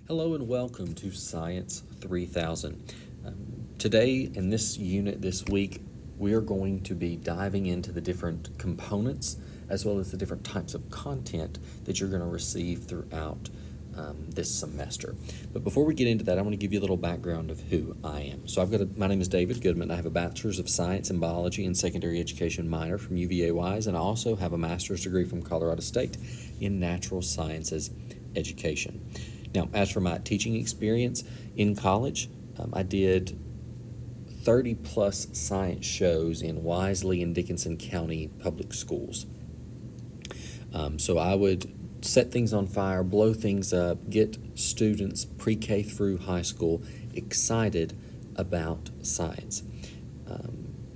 Hello and welcome to Science 3000. Today, in this unit this week, we are going to be diving into the different components as well as the different types of content that you're going to receive throughout this semester. But before we get into that, I want to give you a little background of who I am. So my name is David Goodman. I have a Bachelor's of Science in Biology and Secondary Education minor from UVA-Wise, and I also have a master's degree from Colorado State in Natural Sciences Education. Now, as for my teaching experience in college, I did 30 plus science shows in Wisely and Dickinson County public schools. So I would set things on fire, blow things up, get students pre-K through high school excited about science.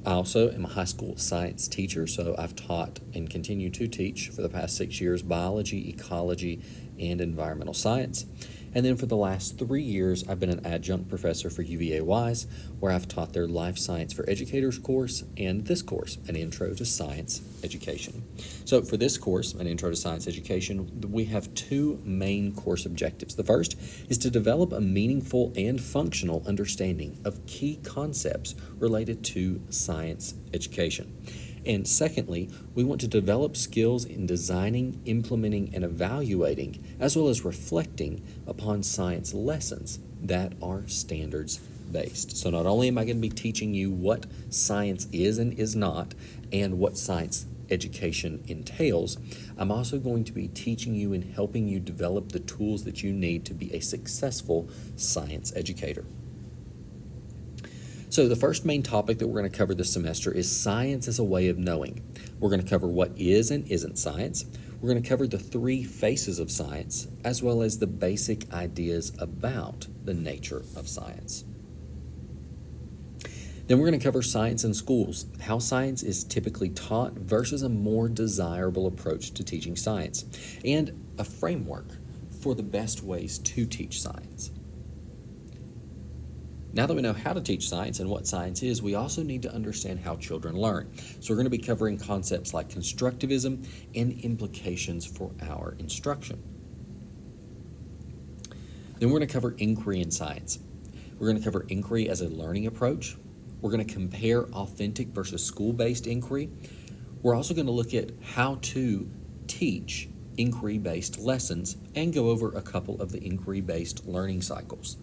I also am a high school science teacher, so I've taught and continue to teach for the past 6 years biology, ecology, and environmental science. And then for the last 3 years, I've been an adjunct professor for UVA-Wise, where I've taught their Life Science for Educators course and this course, an Intro to Science Education. So for this course, an Intro to Science Education, we have two main course objectives. The first is to develop a meaningful and functional understanding of key concepts related to science education. And secondly, we want to develop skills in designing, implementing, and evaluating, as well as reflecting upon science lessons that are standards-based. So not only am I going to be teaching you what science is and is not, and what science education entails, I'm also going to be teaching you and helping you develop the tools that you need to be a successful science educator. So the first main topic that we're going to cover this semester is science as a way of knowing. We're going to cover what is and isn't science. We're going to cover the three faces of science, as well as the basic ideas about the nature of science. Then we're going to cover science in schools, how science is typically taught versus a more desirable approach to teaching science, and a framework for the best ways to teach science. Now that we know how to teach science and what science is, we also need to understand how children learn. So we're going to be covering concepts like constructivism and implications for our instruction. Then we're going to cover inquiry in science. We're going to cover inquiry as a learning approach. We're going to compare authentic versus school-based inquiry. We're also going to look at how to teach inquiry-based lessons and go over a couple of the inquiry-based learning cycles.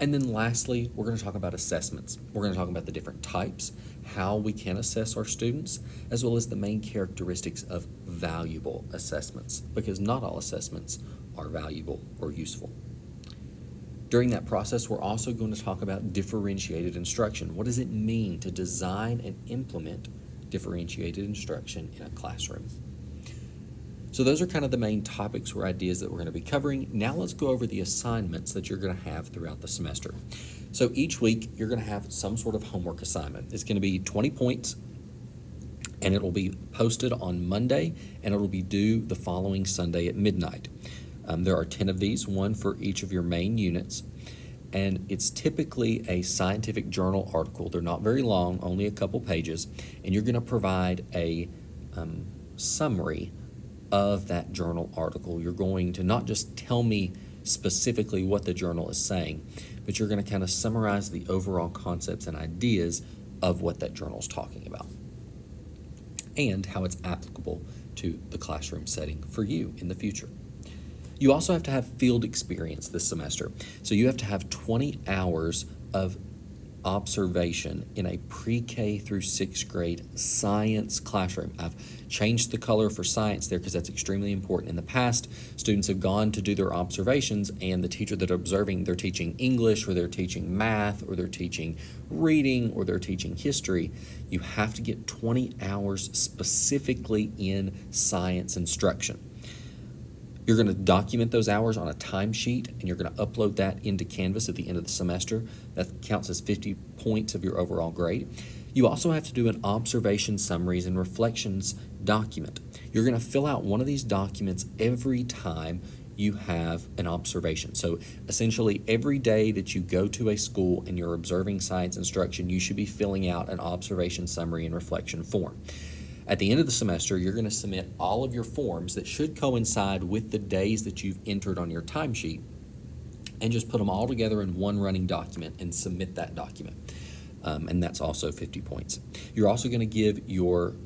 And then lastly, we're going to talk about assessments. We're going to talk about the different types, how we can assess our students, as well as the main characteristics of valuable assessments, because not all assessments are valuable or useful. During that process, we're also going to talk about differentiated instruction. What does it mean to design and implement differentiated instruction in a classroom? So those are kind of the main topics or ideas that we're going to be covering. Now let's go over the assignments that you're going to have throughout the semester. So each week you're going to have some sort of homework assignment. It's going to be 20 points, and it will be posted on Monday, and it will be due the following Sunday at midnight. There are 10 of these, one for each of your main units, and it's typically a scientific journal article. They're not very long, only a couple pages, and you're going to provide a summary of that journal article. You're going to not just tell me specifically what the journal is saying, but you're going to kind of summarize the overall concepts and ideas of what that journal is talking about and how it's applicable to the classroom setting for you in the future. You also have to have field experience this semester. So you have to have 20 hours of observation in a pre-K through 6th grade science classroom. I've changed the color for science there because that's extremely important. In the past, students have gone to do their observations, and the teacher that are observing, they're teaching English, or they're teaching math, or they're teaching reading, or they're teaching history. You have to get 20 hours specifically in science instruction. You're going to document those hours on a timesheet, and you're going to upload that into Canvas at the end of the semester. That counts as 50 points of your overall grade. You also have to do an observation summaries and reflections document. You're going to fill out one of these documents every time you have an observation. So essentially every day that you go to a school and you're observing science instruction, you should be filling out an observation summary and reflection form. At the end of the semester, you're going to submit all of your forms that should coincide with the days that you've entered on your timesheet, and just put them all together in one running document and submit that document. And that's also 50 points. You're also going to give your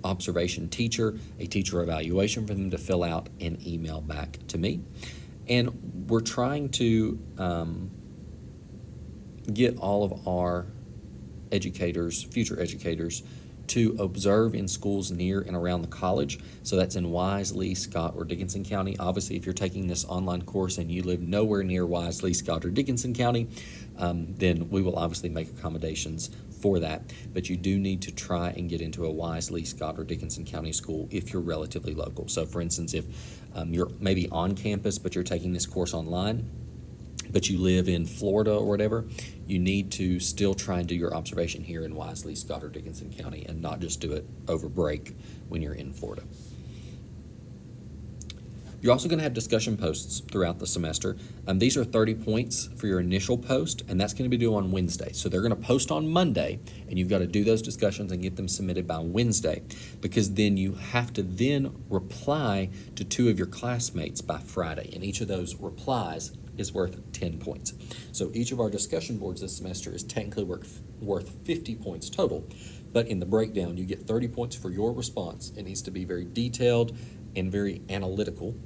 observation teacher a teacher evaluation for them to fill out and email back to me. And we're trying to get all of our educators, future educators, to observe in schools near and around the college. So that's in Wise, Lee, Scott, or Dickinson County. Obviously, if you're taking this online course and you live nowhere near Wise, Lee, Scott, or Dickinson County, then we will obviously make accommodations for that. But you do need to try and get into a Wise, Lee, Scott, or Dickinson County school if you're relatively local. So for instance, if you're maybe on campus, but you're taking this course online, but you live in Florida or whatever, you need to still try and do your observation here in Wise, Lee, Scott, or Dickinson County, and not just do it over break when you're in Florida. You're also going to have discussion posts throughout the semester. These are 30 points for your initial post, and that's going to be due on Wednesday. So they're going to post on Monday, and you've got to do those discussions and get them submitted by Wednesday, because then you have to then reply to 2 of your classmates by Friday, and each of those replies is worth 10 points. So each of our discussion boards this semester is technically worth 50 points total, but in the breakdown, you get 30 points for your response. It needs to be very detailed and very analytical.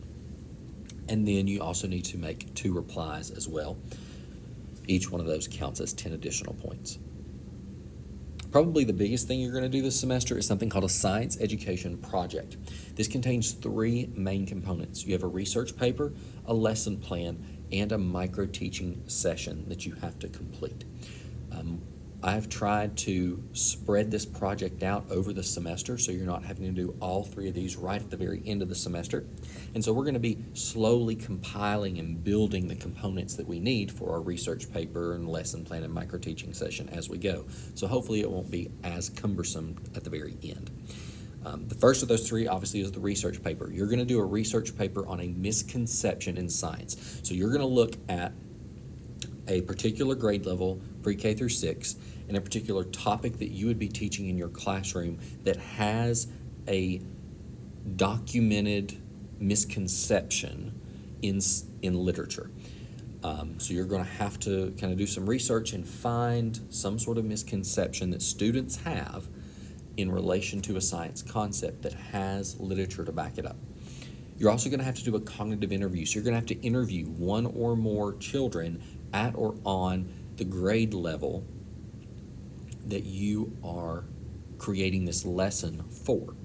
And then you also need to make 2 replies as well. Each one of those counts as 10 additional points. Probably the biggest thing you're going to do this semester is something called a science education project. This contains 3 main components. You have a research paper, a lesson plan, and a micro-teaching session that you have to complete. I've tried to spread this project out over the semester so you're not having to do all 3 of these right at the very end of the semester. And so we're going to be slowly compiling and building the components that we need for our research paper and lesson plan and micro-teaching session as we go. So hopefully it won't be as cumbersome at the very end. The first of those 3 obviously is the research paper. You're going to do a research paper on a misconception in science. So you're going to look at a particular grade level, pre-K through 6, and a particular topic that you would be teaching in your classroom that has a documented misconception in literature. So you're going to have to kind of do some research and find some sort of misconception that students have in relation to a science concept that has literature to back it up. You're also going to have to do a cognitive interview. So you're going to have to interview 1 or more children at or on the grade level that you are creating this lesson for.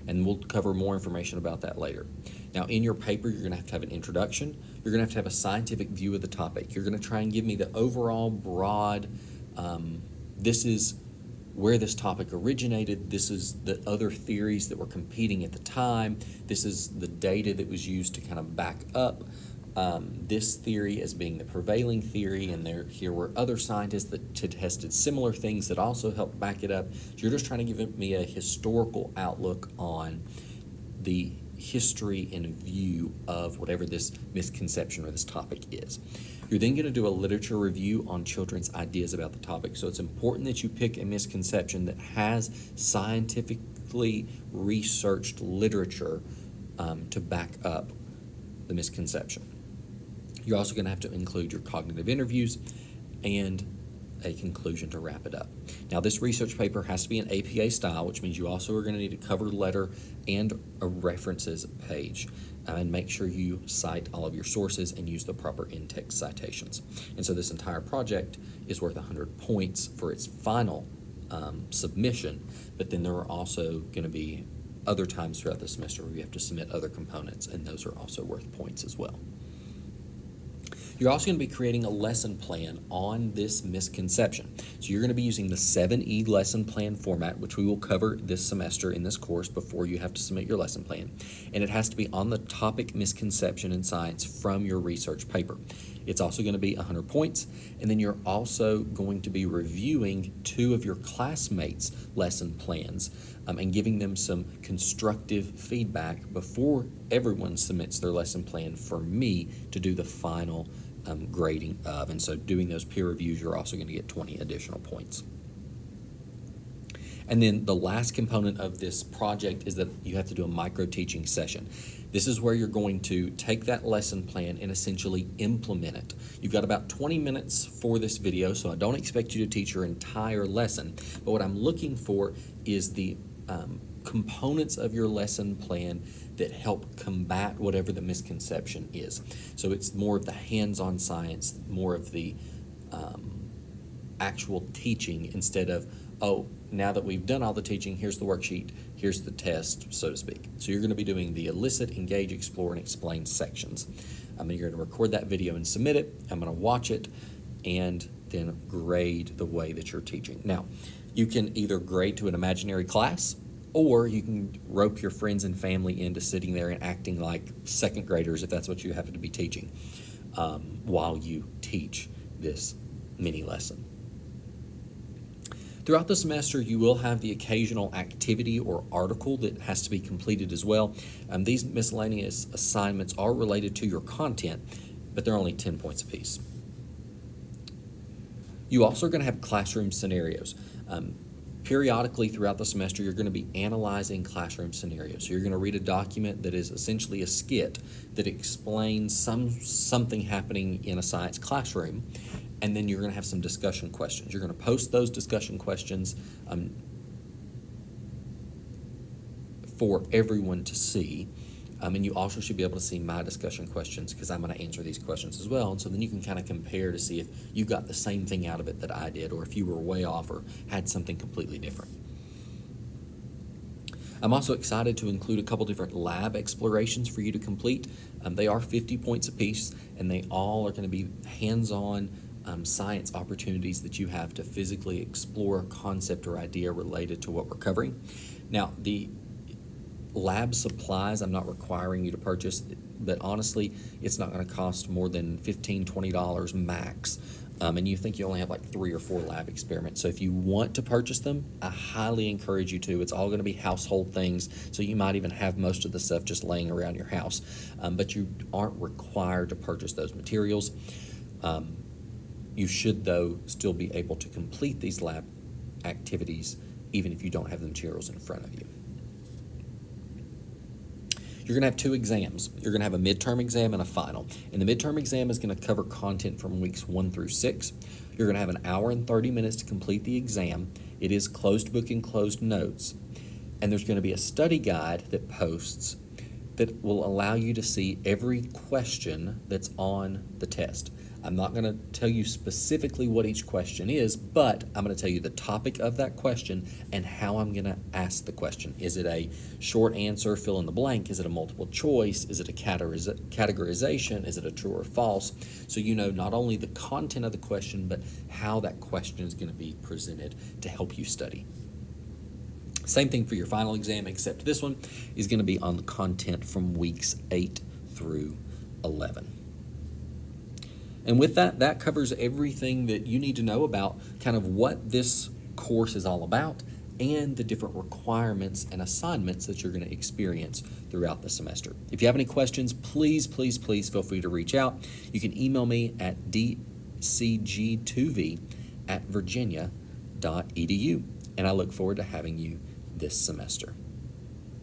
And we'll cover more information about that later. Now, in your paper, you're going to have an introduction. You're going to have a scientific view of the topic. You're going to try and give me the overall broad, this is where this topic originated, this is the other theories that were competing at the time, this is the data that was used to kind of back up this theory as being the prevailing theory, and here were other scientists that tested similar things that also helped back it up. So you're just trying to give me a historical outlook on the history and view of whatever this misconception or this topic is. You're then going to do a literature review on children's ideas about the topic. So it's important that you pick a misconception that has scientifically researched literature to back up the misconception. You're also going to have to include your cognitive interviews and a conclusion to wrap it up. Now, this research paper has to be an APA style, which means you also are going to need a cover letter and a references page. And make sure you cite all of your sources and use the proper in-text citations. And so this entire project is worth 100 points for its final submission, but then there are also going to be other times throughout the semester where you have to submit other components, and those are also worth points as well. You're also going to be creating a lesson plan on this misconception. So you're going to be using the 7E lesson plan format, which we will cover this semester in this course before you have to submit your lesson plan. And it has to be on the topic misconception in science from your research paper. It's also going to be 100 points, and then you're also going to be reviewing 2 of your classmates' lesson plans and giving them some constructive feedback before everyone submits their lesson plan for me to do the final grading of. And so doing those peer reviews, you're also going to get 20 additional points. And then the last component of this project is that you have to do a micro-teaching session. This is where you're going to take that lesson plan and essentially implement it. You've got about 20 minutes for this video, so I don't expect you to teach your entire lesson, but what I'm looking for is the components of your lesson plan that help combat whatever the misconception is. So it's more of the hands-on science, more of the actual teaching instead of, oh, now that we've done all the teaching, here's the worksheet, here's the test, so to speak. So you're going to be doing the elicit, engage, explore, and explain sections. You're going to record that video and submit it. I'm going to watch it and then grade the way that you're teaching. Now, you can either grade to an imaginary class, or you can rope your friends and family into sitting there and acting like second graders if that's what you happen to be teaching while you teach this mini lesson. Throughout the semester, you will have the occasional activity or article that has to be completed as well. These miscellaneous assignments are related to your content, but they're only 10 points apiece. You also are going to have classroom scenarios. Periodically throughout the semester, you're going to be analyzing classroom scenarios. So you're going to read a document that is essentially a skit that explains something happening in a science classroom, and then you're going to have some discussion questions. You're going to post those discussion questions for everyone to see. And you also should be able to see my discussion questions because I'm going to answer these questions as well. And so then you can kind of compare to see if you got the same thing out of it that I did, or if you were way off or had something completely different. I'm also excited to include a couple different lab explorations for you to complete. They are 50 points apiece, and they all are going to be hands-on science opportunities that you have to physically explore a concept or idea related to what we're covering. Now, the lab supplies I'm not requiring you to purchase, but honestly, it's not going to cost more than $15, $20 max. And you think you only have like 3 or 4 lab experiments. So if you want to purchase them, I highly encourage you to. It's all going to be household things, so you might even have most of the stuff just laying around your house. But you aren't required to purchase those materials. You should, though, still be able to complete these lab activities even if you don't have the materials in front of you. You're going to have 2 exams. You're going to have a midterm exam and a final. And the midterm exam is going to cover content from weeks 1 through 6. You're going to have an hour and 30 minutes to complete the exam. It is closed book and closed notes. And there's going to be a study guide that posts that will allow you to see every question that's on the test. I'm not going to tell you specifically what each question is, but I'm going to tell you the topic of that question and how I'm going to ask the question. Is it a short answer, fill in the blank? Is it a multiple choice? Is it a categorization? Is it a true or false? So you know not only the content of the question, but how that question is going to be presented to help you study. Same thing for your final exam, except this one is going to be on the content from weeks 8 through 11. And with that, that covers everything that you need to know about kind of what this course is all about and the different requirements and assignments that you're going to experience throughout the semester. If you have any questions, please feel free to reach out. You can email me at dcg2v@virginia.edu, and I look forward to having you this semester.